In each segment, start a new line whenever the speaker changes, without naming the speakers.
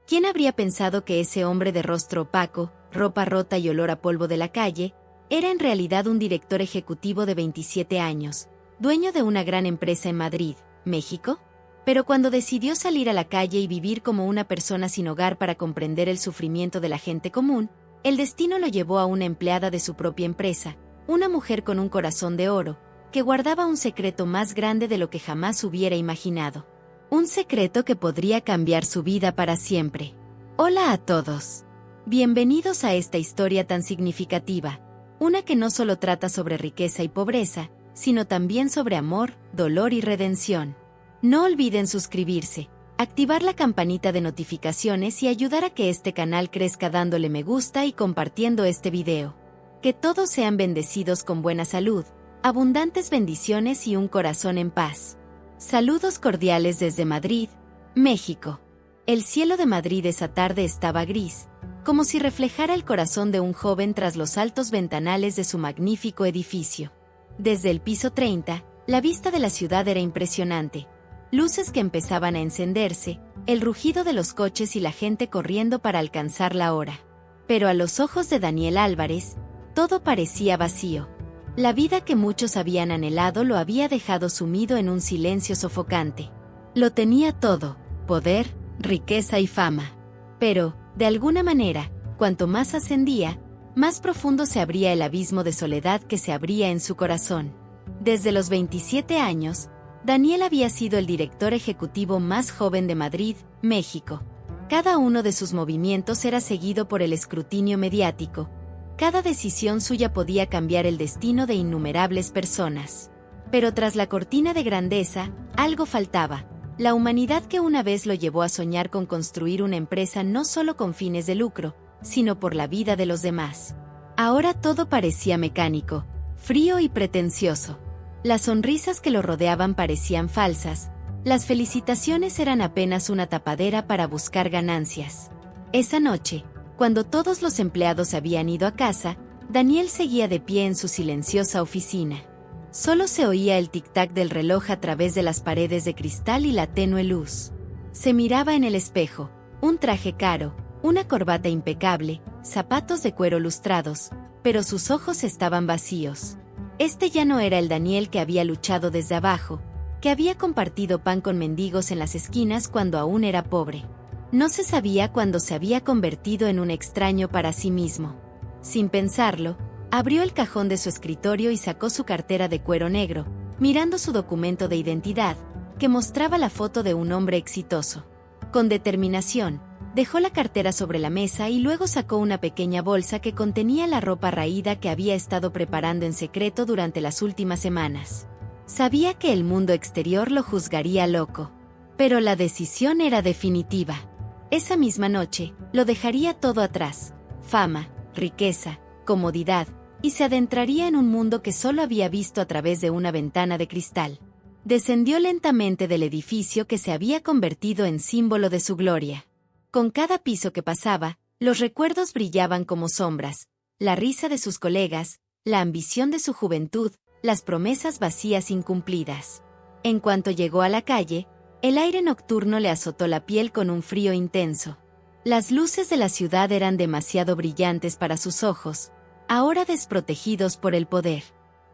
¿Quién habría pensado que ese hombre de rostro opaco, ropa rota y olor a polvo de la calle, era en realidad un director ejecutivo de 27 años, dueño de una gran empresa en Madrid, México? Pero cuando decidió salir a la calle y vivir como una persona sin hogar para comprender el sufrimiento de la gente común, el destino lo llevó a una empleada de su propia empresa, una mujer con un corazón de oro, que guardaba un secreto más grande de lo que jamás hubiera imaginado. Un secreto que podría cambiar su vida para siempre. Hola a todos. Bienvenidos a esta historia tan significativa, una que no solo trata sobre riqueza y pobreza, sino también sobre amor, dolor y redención. No olviden suscribirse, activar la campanita de notificaciones y ayudar a que este canal crezca dándole me gusta y compartiendo este video. Que todos sean bendecidos con buena salud, abundantes bendiciones y un corazón en paz. Saludos cordiales desde Madrid, México. El cielo de Madrid esa tarde estaba gris, como si reflejara el corazón de un joven tras los altos ventanales de su magnífico edificio. Desde el piso 30, la vista de la ciudad era impresionante. Luces que empezaban a encenderse, el rugido de los coches y la gente corriendo para alcanzar la hora. Pero a los ojos de Daniel Álvarez, todo parecía vacío. La vida que muchos habían anhelado lo había dejado sumido en un silencio sofocante. Lo tenía todo: poder, riqueza y fama. Pero, de alguna manera, cuanto más ascendía, más profundo se abría el abismo de soledad que se abría en su corazón. Desde los 27 años, Daniel había sido el director ejecutivo más joven de Madrid, México. Cada uno de sus movimientos era seguido por el escrutinio mediático. Cada decisión suya podía cambiar el destino de innumerables personas. Pero tras la cortina de grandeza, algo faltaba: la humanidad que una vez lo llevó a soñar con construir una empresa no solo con fines de lucro, sino por la vida de los demás. Ahora todo parecía mecánico, frío y pretencioso. Las sonrisas que lo rodeaban parecían falsas, las felicitaciones eran apenas una tapadera para buscar ganancias. Esa noche, cuando todos los empleados se habían ido a casa, Daniel seguía de pie en su silenciosa oficina. Solo se oía el tic-tac del reloj a través de las paredes de cristal y la tenue luz. Se miraba en el espejo: un traje caro, una corbata impecable, zapatos de cuero lustrados, pero sus ojos estaban vacíos. Este ya no era el Daniel que había luchado desde abajo, que había compartido pan con mendigos en las esquinas cuando aún era pobre. No se sabía cuándo se había convertido en un extraño para sí mismo. Sin pensarlo, abrió el cajón de su escritorio y sacó su cartera de cuero negro, mirando su documento de identidad, que mostraba la foto de un hombre exitoso. Con determinación, dejó la cartera sobre la mesa y luego sacó una pequeña bolsa que contenía la ropa raída que había estado preparando en secreto durante las últimas semanas. Sabía que el mundo exterior lo juzgaría loco, pero la decisión era definitiva. Esa misma noche, lo dejaría todo atrás: fama, riqueza, comodidad, y se adentraría en un mundo que solo había visto a través de una ventana de cristal. Descendió lentamente del edificio que se había convertido en símbolo de su gloria. Con cada piso que pasaba, los recuerdos brillaban como sombras: la risa de sus colegas, la ambición de su juventud, las promesas vacías incumplidas. En cuanto llegó a la calle, el aire nocturno le azotó la piel con un frío intenso. Las luces de la ciudad eran demasiado brillantes para sus ojos, ahora desprotegidos por el poder.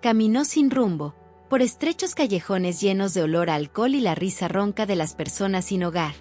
Caminó sin rumbo, por estrechos callejones llenos de olor a alcohol y la risa ronca de las personas sin hogar.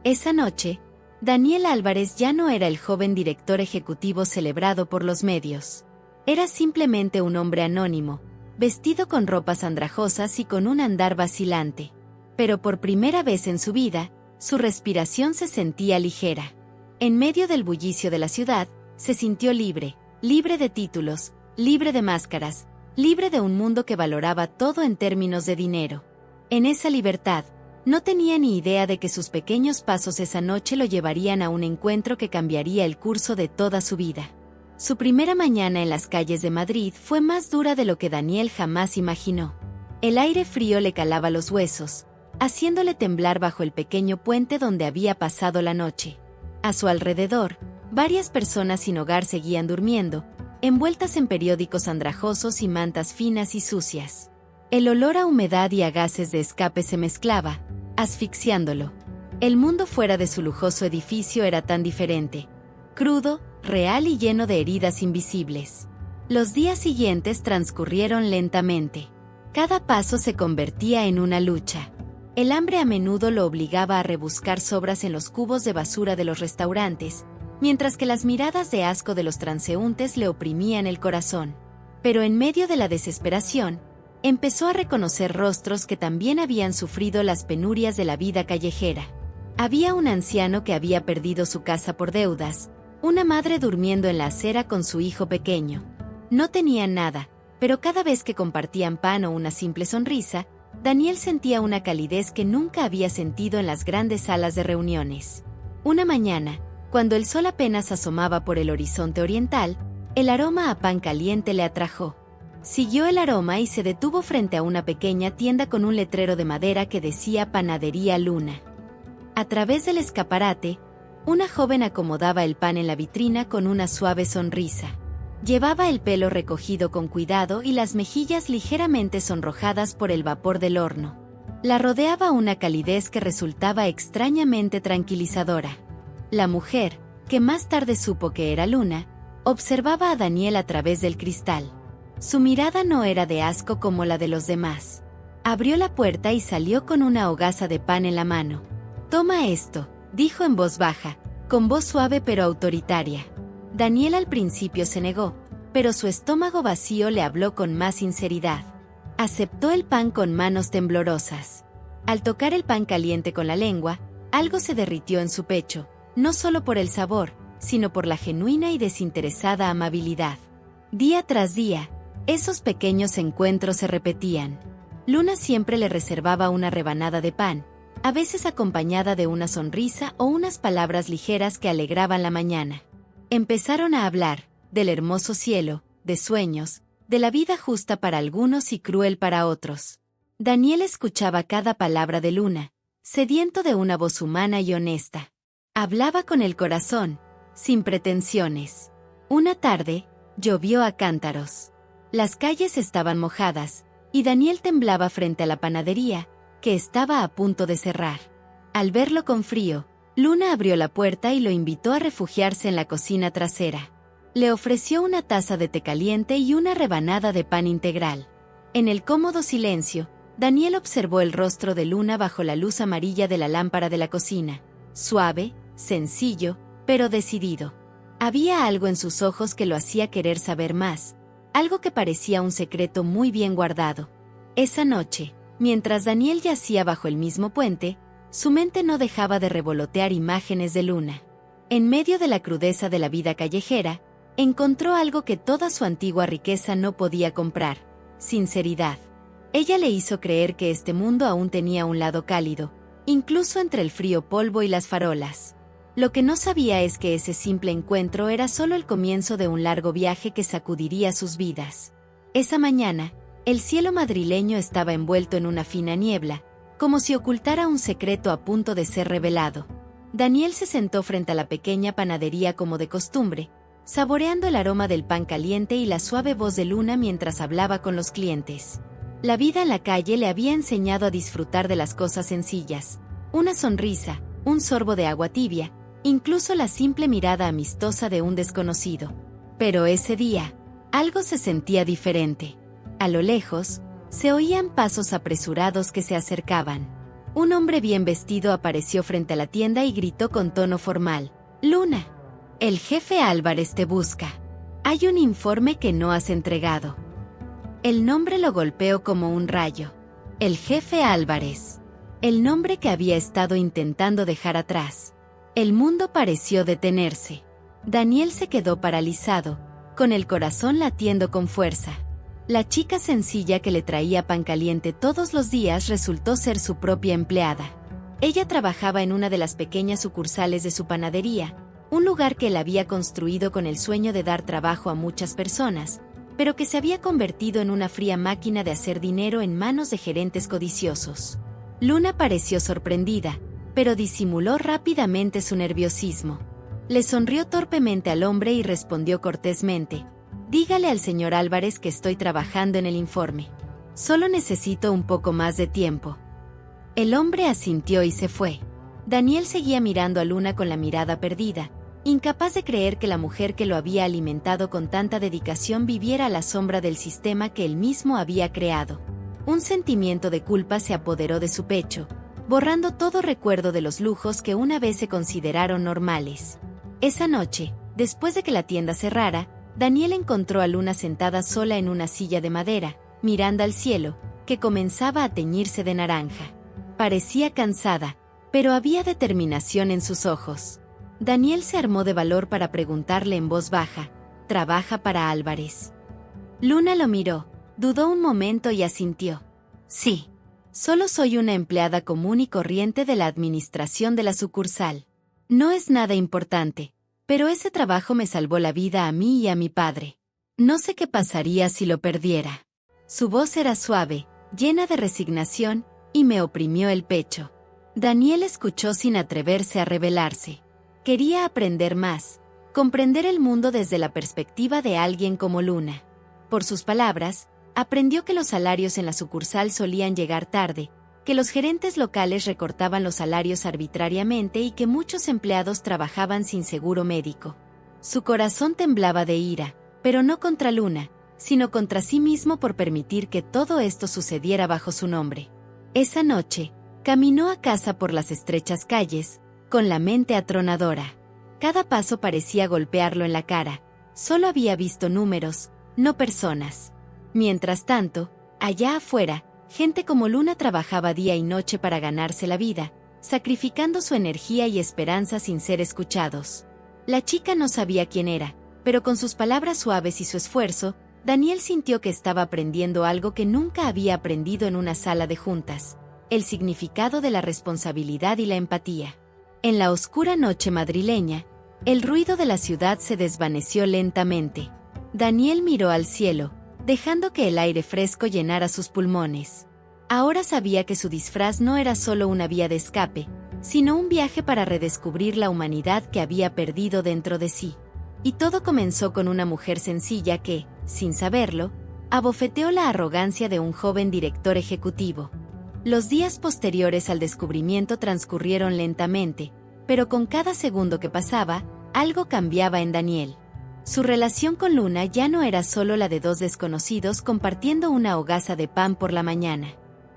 Esa noche, Daniel Álvarez ya no era el joven director ejecutivo celebrado por los medios. Era simplemente un hombre anónimo, vestido con ropas andrajosas y con un andar vacilante. Pero por primera vez en su vida, su respiración se sentía ligera. En medio del bullicio de la ciudad, se sintió libre, libre de títulos, libre de máscaras, libre de un mundo que valoraba todo en términos de dinero. En esa libertad, no tenía ni idea de que sus pequeños pasos esa noche lo llevarían a un encuentro que cambiaría el curso de toda su vida. Su primera mañana en las calles de Madrid fue más dura de lo que Daniel jamás imaginó. El aire frío le calaba los huesos, haciéndole temblar bajo el pequeño puente donde había pasado la noche. A su alrededor, varias personas sin hogar seguían durmiendo, envueltas en periódicos andrajosos y mantas finas y sucias. El olor a humedad y a gases de escape se mezclaba, asfixiándolo. El mundo fuera de su lujoso edificio era tan diferente. Crudo, real y lleno de heridas invisibles. Los días siguientes transcurrieron lentamente. Cada paso se convertía en una lucha. El hambre a menudo lo obligaba a rebuscar sobras en los cubos de basura de los restaurantes, mientras que las miradas de asco de los transeúntes le oprimían el corazón. Pero en medio de la desesperación, empezó a reconocer rostros que también habían sufrido las penurias de la vida callejera. Había un anciano que había perdido su casa por deudas, una madre durmiendo en la acera con su hijo pequeño. No tenían nada, pero cada vez que compartían pan o una simple sonrisa, Daniel sentía una calidez que nunca había sentido en las grandes salas de reuniones. Una mañana, cuando el sol apenas asomaba por el horizonte oriental, el aroma a pan caliente le atrajo. Siguió el aroma y se detuvo frente a una pequeña tienda con un letrero de madera que decía Panadería Luna. A través del escaparate, una joven acomodaba el pan en la vitrina con una suave sonrisa. Llevaba el pelo recogido con cuidado y las mejillas ligeramente sonrojadas por el vapor del horno. La rodeaba una calidez que resultaba extrañamente tranquilizadora. La mujer, que más tarde supo que era Luna, observaba a Daniel a través del cristal. Su mirada no era de asco como la de los demás. Abrió la puerta y salió con una hogaza de pan en la mano. «Toma esto», dijo en voz baja, con voz suave pero autoritaria. Daniel al principio se negó, pero su estómago vacío le habló con más sinceridad. Aceptó el pan con manos temblorosas. Al tocar el pan caliente con la lengua, algo se derritió en su pecho, no solo por el sabor, sino por la genuina y desinteresada amabilidad. Día tras día, esos pequeños encuentros se repetían. Luna siempre le reservaba una rebanada de pan, a veces acompañada de una sonrisa o unas palabras ligeras que alegraban la mañana. Empezaron a hablar del hermoso cielo, de sueños, de la vida justa para algunos y cruel para otros. Daniel escuchaba cada palabra de Luna, sediento de una voz humana y honesta. Hablaba con el corazón, sin pretensiones. Una tarde, llovió a cántaros. Las calles estaban mojadas, y Daniel temblaba frente a la panadería, que estaba a punto de cerrar. Al verlo con frío, Luna abrió la puerta y lo invitó a refugiarse en la cocina trasera. Le ofreció una taza de té caliente y una rebanada de pan integral. En el cómodo silencio, Daniel observó el rostro de Luna bajo la luz amarilla de la lámpara de la cocina. Suave, sencillo, pero decidido. Había algo en sus ojos que lo hacía querer saber más, algo que parecía un secreto muy bien guardado. Esa noche, mientras Daniel yacía bajo el mismo puente, su mente no dejaba de revolotear imágenes de Luna. En medio de la crudeza de la vida callejera, encontró algo que toda su antigua riqueza no podía comprar: sinceridad. Ella le hizo creer que este mundo aún tenía un lado cálido, incluso entre el frío polvo y las farolas. Lo que no sabía es que ese simple encuentro era solo el comienzo de un largo viaje que sacudiría sus vidas. Esa mañana, el cielo madrileño estaba envuelto en una fina niebla, como si ocultara un secreto a punto de ser revelado. Daniel se sentó frente a la pequeña panadería como de costumbre, saboreando el aroma del pan caliente y la suave voz de Luna mientras hablaba con los clientes. La vida en la calle le había enseñado a disfrutar de las cosas sencillas: una sonrisa, un sorbo de agua tibia, incluso la simple mirada amistosa de un desconocido. Pero ese día, algo se sentía diferente. A lo lejos, se oían pasos apresurados que se acercaban. Un hombre bien vestido apareció frente a la tienda y gritó con tono formal: «Luna, el jefe Álvarez te busca. Hay un informe que no has entregado». El nombre lo golpeó como un rayo. El jefe Álvarez. El nombre que había estado intentando dejar atrás. El mundo pareció detenerse. Daniel se quedó paralizado, con el corazón latiendo con fuerza. La chica sencilla que le traía pan caliente todos los días resultó ser su propia empleada. Ella trabajaba en una de las pequeñas sucursales de su panadería, un lugar que él había construido con el sueño de dar trabajo a muchas personas, pero que se había convertido en una fría máquina de hacer dinero en manos de gerentes codiciosos. Luna pareció sorprendida, pero disimuló rápidamente su nerviosismo. Le sonrió torpemente al hombre y respondió cortésmente: «Dígale al señor Álvarez que estoy trabajando en el informe. Solo necesito un poco más de tiempo». El hombre asintió y se fue. Daniel seguía mirando a Luna con la mirada perdida, incapaz de creer que la mujer que lo había alimentado con tanta dedicación viviera a la sombra del sistema que él mismo había creado. Un sentimiento de culpa se apoderó de su pecho, borrando todo recuerdo de los lujos que una vez se consideraron normales. Esa noche, después de que la tienda cerrara, Daniel encontró a Luna sentada sola en una silla de madera, mirando al cielo, que comenzaba a teñirse de naranja. Parecía cansada, pero había determinación en sus ojos. Daniel se armó de valor para preguntarle en voz baja, ¿trabaja para Álvarez? Luna lo miró, dudó un momento y asintió. Sí. Solo soy una empleada común y corriente de la administración de la sucursal. No es nada importante, pero ese trabajo me salvó la vida a mí y a mi padre. No sé qué pasaría si lo perdiera. Su voz era suave, llena de resignación, y me oprimió el pecho. Daniel escuchó sin atreverse a rebelarse. Quería aprender más, comprender el mundo desde la perspectiva de alguien como Luna. Por sus palabras, aprendió que los salarios en la sucursal solían llegar tarde, que los gerentes locales recortaban los salarios arbitrariamente y que muchos empleados trabajaban sin seguro médico. Su corazón temblaba de ira, pero no contra Luna, sino contra sí mismo por permitir que todo esto sucediera bajo su nombre. Esa noche, caminó a casa por las estrechas calles, con la mente atronadora. Cada paso parecía golpearlo en la cara. Solo había visto números, no personas. Mientras tanto, allá afuera, gente como Luna trabajaba día y noche para ganarse la vida, sacrificando su energía y esperanza sin ser escuchados. La chica no sabía quién era, pero con sus palabras suaves y su esfuerzo, Daniel sintió que estaba aprendiendo algo que nunca había aprendido en una sala de juntas: el significado de la responsabilidad y la empatía. En la oscura noche madrileña, el ruido de la ciudad se desvaneció lentamente. Daniel miró al cielo, dejando que el aire fresco llenara sus pulmones. Ahora sabía que su disfraz no era solo una vía de escape, sino un viaje para redescubrir la humanidad que había perdido dentro de sí. Y todo comenzó con una mujer sencilla que, sin saberlo, abofeteó la arrogancia de un joven director ejecutivo. Los días posteriores al descubrimiento transcurrieron lentamente, pero con cada segundo que pasaba, algo cambiaba en Daniel. Su relación con Luna ya no era solo la de dos desconocidos compartiendo una hogaza de pan por la mañana.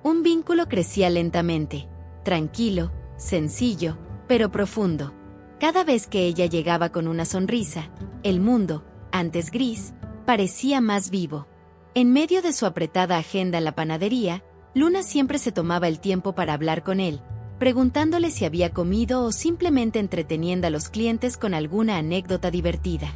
Un vínculo crecía lentamente, tranquilo, sencillo, pero profundo. Cada vez que ella llegaba con una sonrisa, el mundo, antes gris, parecía más vivo. En medio de su apretada agenda en la panadería, Luna siempre se tomaba el tiempo para hablar con él, preguntándole si había comido o simplemente entreteniendo a los clientes con alguna anécdota divertida.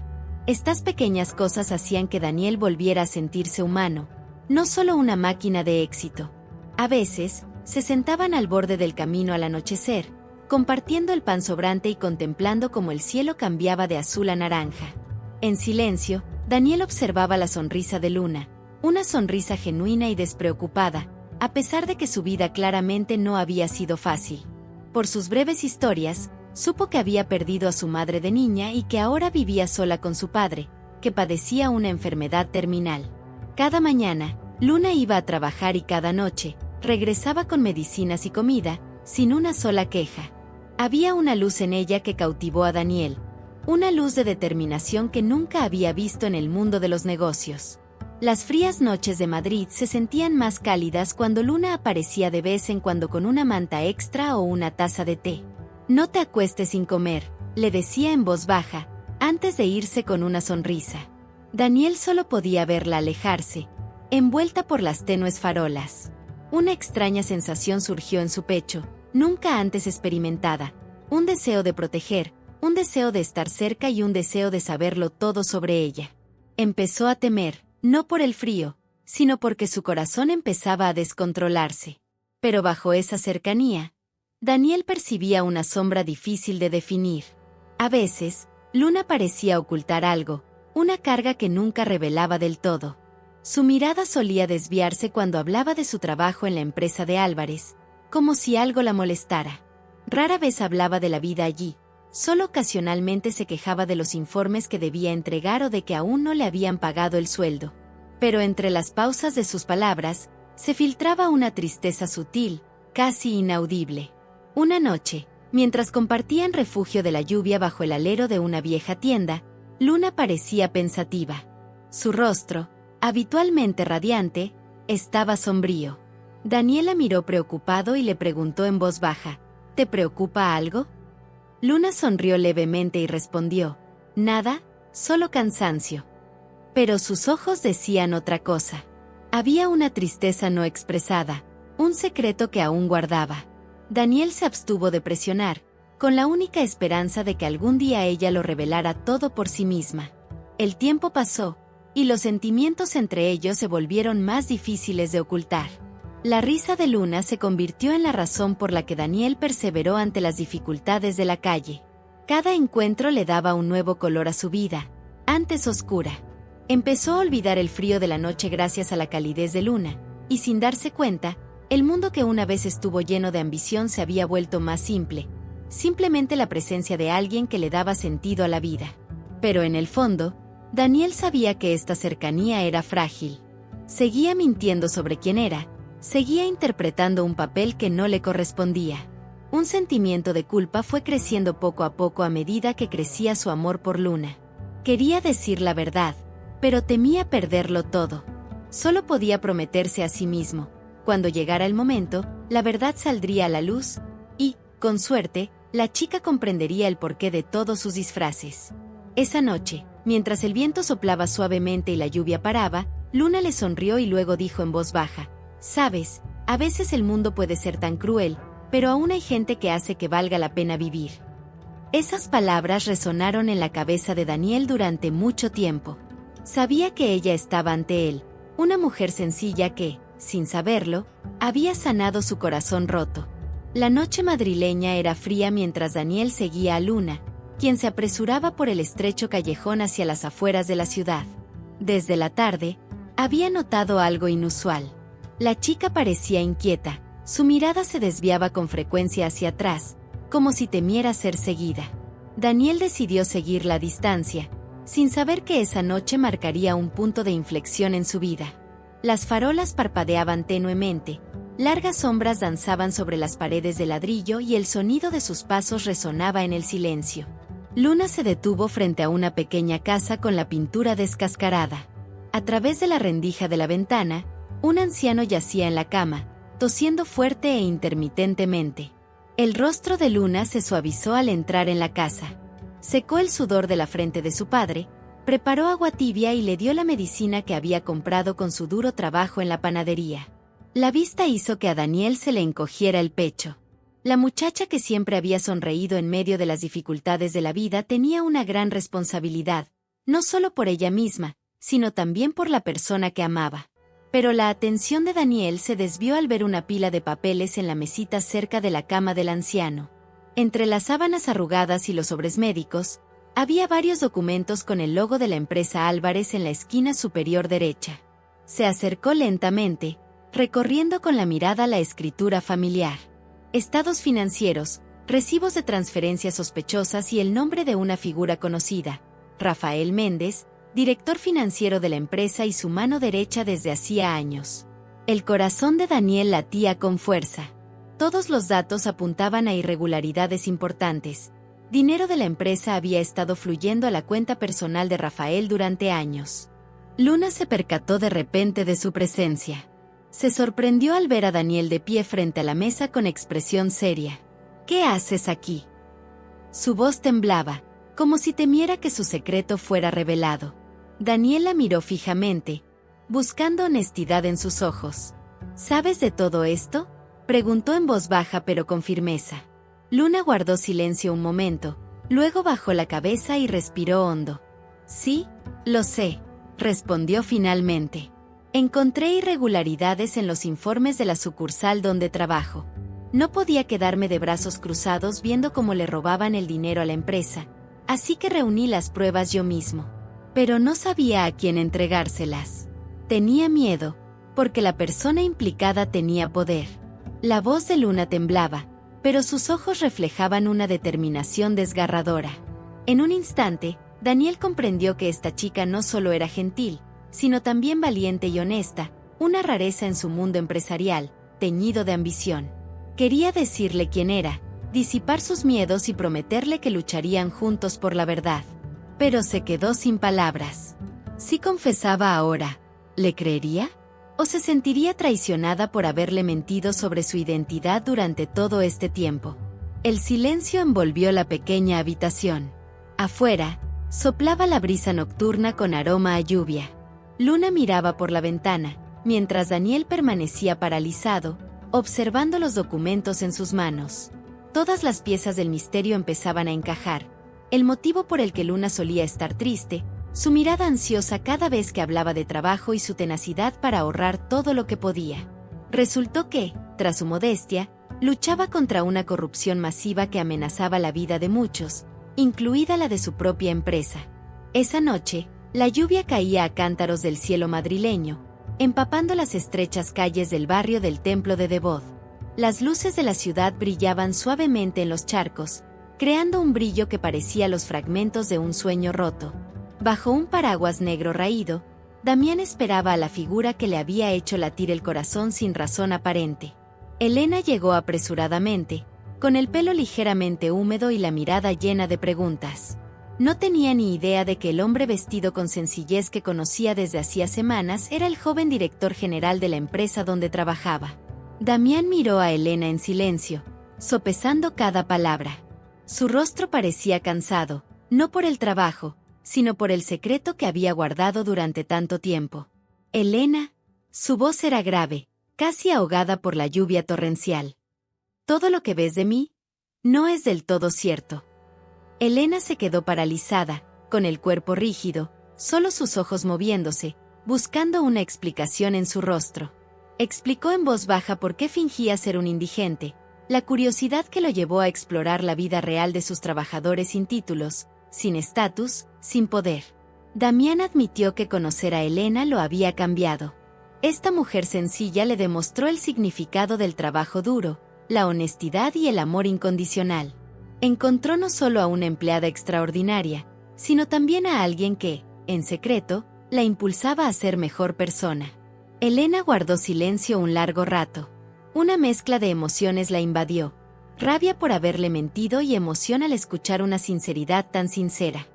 Estas pequeñas cosas hacían que Daniel volviera a sentirse humano, no solo una máquina de éxito. A veces, se sentaban al borde del camino al anochecer, compartiendo el pan sobrante y contemplando cómo el cielo cambiaba de azul a naranja. En silencio, Daniel observaba la sonrisa de Luna, una sonrisa genuina y despreocupada, a pesar de que su vida claramente no había sido fácil. Por sus breves historias, supo que había perdido a su madre de niña y que ahora vivía sola con su padre, que padecía una enfermedad terminal. Cada mañana, Luna iba a trabajar y cada noche, regresaba con medicinas y comida, sin una sola queja. Había una luz en ella que cautivó a Daniel, una luz de determinación que nunca había visto en el mundo de los negocios. Las frías noches de Madrid se sentían más cálidas cuando Luna aparecía de vez en cuando con una manta extra o una taza de té. «No te acuestes sin comer», le decía en voz baja, antes de irse con una sonrisa. Daniel solo podía verla alejarse, envuelta por las tenues farolas. Una extraña sensación surgió en su pecho, nunca antes experimentada, un deseo de proteger, un deseo de estar cerca y un deseo de saberlo todo sobre ella. Empezó a temer, no por el frío, sino porque su corazón empezaba a descontrolarse. Pero bajo esa cercanía, Daniel percibía una sombra difícil de definir. A veces, Luna parecía ocultar algo, una carga que nunca revelaba del todo. Su mirada solía desviarse cuando hablaba de su trabajo en la empresa de Álvarez, como si algo la molestara. Rara vez hablaba de la vida allí, solo ocasionalmente se quejaba de los informes que debía entregar o de que aún no le habían pagado el sueldo. Pero entre las pausas de sus palabras, se filtraba una tristeza sutil, casi inaudible. Una noche, Mientras compartían refugio de la lluvia bajo el alero de una vieja tienda, Luna parecía pensativa. Su rostro, habitualmente radiante, estaba sombrío. Daniel la miró preocupado y le preguntó en voz baja, ¿te preocupa algo? Luna sonrió levemente y respondió, nada, solo cansancio. Pero sus ojos decían otra cosa. Había una tristeza no expresada, un secreto que aún guardaba. Daniel se abstuvo de presionar, con la única esperanza de que algún día ella lo revelara todo por sí misma. El tiempo pasó, y los sentimientos entre ellos se volvieron más difíciles de ocultar. La risa de Luna se convirtió en la razón por la que Daniel perseveró ante las dificultades de la calle. Cada encuentro le daba un nuevo color a su vida, antes oscura. Empezó a olvidar el frío de la noche gracias a la calidez de Luna, y sin darse cuenta, el mundo que una vez estuvo lleno de ambición se había vuelto más simple, simplemente la presencia de alguien que le daba sentido a la vida. Pero en el fondo, Daniel sabía que esta cercanía era frágil. Seguía mintiendo sobre quién era, seguía interpretando un papel que no le correspondía. Un sentimiento de culpa fue creciendo poco a poco a medida que crecía su amor por Luna. Quería decir la verdad, pero temía perderlo todo. Solo podía prometerse a sí mismo. Cuando llegara el momento, la verdad saldría a la luz, y, con suerte, la chica comprendería el porqué de todos sus disfraces. Esa noche, mientras el viento soplaba suavemente y la lluvia paraba, Luna le sonrió y luego dijo en voz baja, «Sabes, a veces el mundo puede ser tan cruel, pero aún hay gente que hace que valga la pena vivir». Esas palabras resonaron en la cabeza de Daniel durante mucho tiempo. Sabía que ella estaba ante él, una mujer sencilla que, sin saberlo, había sanado su corazón roto. La noche madrileña era fría mientras Daniel seguía a Luna, quien se apresuraba por el estrecho callejón hacia las afueras de la ciudad. Desde la tarde, había notado algo inusual. La chica parecía inquieta, su mirada se desviaba con frecuencia hacia atrás, como si temiera ser seguida. Daniel decidió seguir la distancia, sin saber que esa noche marcaría un punto de inflexión en su vida. Las farolas parpadeaban tenuemente, largas sombras danzaban sobre las paredes de ladrillo y el sonido de sus pasos resonaba en el silencio. Luna se detuvo frente a una pequeña casa con la pintura descascarada. A través de la rendija de la ventana, un anciano yacía en la cama, tosiendo fuerte e intermitentemente. El rostro de Luna se suavizó al entrar en la casa. Secó el sudor de la frente de su padre, preparó agua tibia y le dio la medicina que había comprado con su duro trabajo en la panadería. La vista hizo que a Daniel se le encogiera el pecho. La muchacha que siempre había sonreído en medio de las dificultades de la vida tenía una gran responsabilidad, no solo por ella misma, sino también por la persona que amaba. Pero la atención de Daniel se desvió al ver una pila de papeles en la mesita cerca de la cama del anciano. Entre las sábanas arrugadas y los sobres médicos, había varios documentos con el logo de la empresa Álvarez en la esquina superior derecha. Se acercó lentamente, recorriendo con la mirada la escritura familiar. Estados financieros, recibos de transferencias sospechosas y el nombre de una figura conocida, Rafael Méndez, director financiero de la empresa y su mano derecha desde hacía años. El corazón de Daniel latía con fuerza. Todos los datos apuntaban a irregularidades importantes. Dinero de la empresa había estado fluyendo a la cuenta personal de Rafael durante años. Luna se percató de repente de su presencia. Se sorprendió al ver a Daniel de pie frente a la mesa con expresión seria. «¿Qué haces aquí?». Su voz temblaba, como si temiera que su secreto fuera revelado. Daniel la miró fijamente, buscando honestidad en sus ojos. «¿Sabes de todo esto?», preguntó en voz baja pero con firmeza. Luna guardó silencio un momento, luego bajó la cabeza y respiró hondo. «Sí, lo sé», respondió finalmente. «Encontré irregularidades en los informes de la sucursal donde trabajo. No podía quedarme de brazos cruzados viendo cómo le robaban el dinero a la empresa, así que reuní las pruebas yo mismo. Pero no sabía a quién entregárselas. Tenía miedo, porque la persona implicada tenía poder». La voz de Luna temblaba, pero sus ojos reflejaban una determinación desgarradora. En un instante, Daniel comprendió que esta chica no solo era gentil, sino también valiente y honesta, una rareza en su mundo empresarial, teñido de ambición. Quería decirle quién era, disipar sus miedos y prometerle que lucharían juntos por la verdad. Pero se quedó sin palabras. Si confesaba ahora, ¿le creería? ¿O se sentiría traicionada por haberle mentido sobre su identidad durante todo este tiempo? El silencio envolvió la pequeña habitación. Afuera, soplaba la brisa nocturna con aroma a lluvia. Luna miraba por la ventana, mientras Daniel permanecía paralizado, observando los documentos en sus manos. Todas las piezas del misterio empezaban a encajar. El motivo por el que Luna solía estar triste, su mirada ansiosa cada vez que hablaba de trabajo y su tenacidad para ahorrar todo lo que podía. Resultó que, tras su modestia, luchaba contra una corrupción masiva que amenazaba la vida de muchos, incluida la de su propia empresa. Esa noche, la lluvia caía a cántaros del cielo madrileño, empapando las estrechas calles del barrio del Templo de Devot. Las luces de la ciudad brillaban suavemente en los charcos, creando un brillo que parecía los fragmentos de un sueño roto. Bajo un paraguas negro raído, Damián esperaba a la figura que le había hecho latir el corazón sin razón aparente. Elena llegó apresuradamente, con el pelo ligeramente húmedo y la mirada llena de preguntas. No tenía ni idea de que el hombre vestido con sencillez que conocía desde hacía semanas era el joven director general de la empresa donde trabajaba. Damián miró a Elena en silencio, sopesando cada palabra. Su rostro parecía cansado, no por el trabajo, sino por el secreto que había guardado durante tanto tiempo. Elena, su voz era grave, casi ahogada por la lluvia torrencial. Todo lo que ves de mí no es del todo cierto. Elena se quedó paralizada, con el cuerpo rígido, solo sus ojos moviéndose, buscando una explicación en su rostro. Explicó en voz baja por qué fingía ser un indigente, la curiosidad que lo llevó a explorar la vida real de sus trabajadores sin títulos, sin estatus, sin poder. Damián admitió que conocer a Elena lo había cambiado. Esta mujer sencilla le demostró el significado del trabajo duro, la honestidad y el amor incondicional. Encontró no solo a una empleada extraordinaria, sino también a alguien que, en secreto, la impulsaba a ser mejor persona. Elena guardó silencio un largo rato. Una mezcla de emociones la invadió, rabia por haberle mentido y emoción al escuchar una sinceridad tan sincera.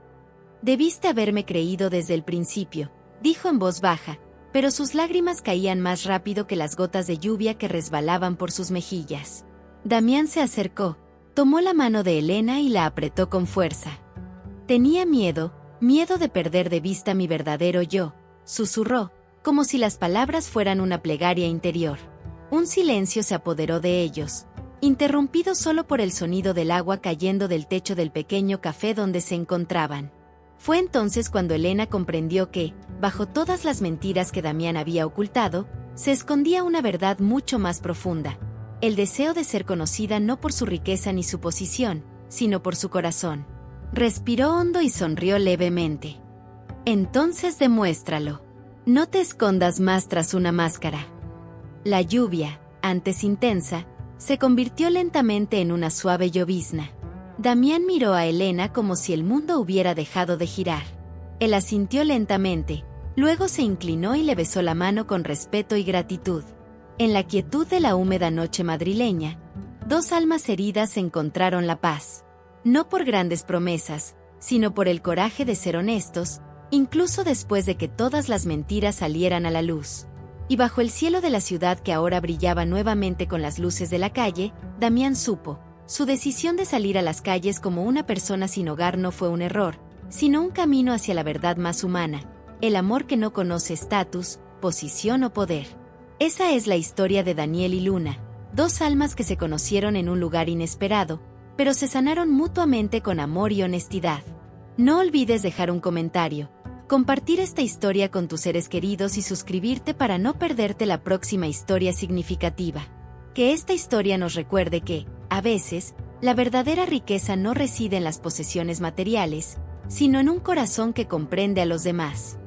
«Debiste haberme creído desde el principio», dijo en voz baja, pero sus lágrimas caían más rápido que las gotas de lluvia que resbalaban por sus mejillas. Damián se acercó, tomó la mano de Elena y la apretó con fuerza. «Tenía miedo de perder de vista mi verdadero yo», susurró, como si las palabras fueran una plegaria interior. Un silencio se apoderó de ellos, interrumpido solo por el sonido del agua cayendo del techo del pequeño café donde se encontraban. Fue entonces cuando Elena comprendió que, bajo todas las mentiras que Damián había ocultado, se escondía una verdad mucho más profunda: el deseo de ser conocida no por su riqueza ni su posición, sino por su corazón. Respiró hondo y sonrió levemente. «Entonces demuéstralo. No te escondas más tras una máscara». La lluvia, antes intensa, se convirtió lentamente en una suave llovizna. Damián miró a Elena como si el mundo hubiera dejado de girar. Él asintió lentamente, luego se inclinó y le besó la mano con respeto y gratitud. En la quietud de la húmeda noche madrileña, dos almas heridas encontraron la paz. No por grandes promesas, sino por el coraje de ser honestos, incluso después de que todas las mentiras salieran a la luz. Y bajo el cielo de la ciudad que ahora brillaba nuevamente con las luces de la calle, Damián supo: su decisión de salir a las calles como una persona sin hogar no fue un error, sino un camino hacia la verdad más humana, el amor que no conoce estatus, posición o poder. Esa es la historia de Daniel y Luna, dos almas que se conocieron en un lugar inesperado, pero se sanaron mutuamente con amor y honestidad. No olvides dejar un comentario, compartir esta historia con tus seres queridos y suscribirte para no perderte la próxima historia significativa. Que esta historia nos recuerde que, a veces, la verdadera riqueza no reside en las posesiones materiales, sino en un corazón que comprende a los demás.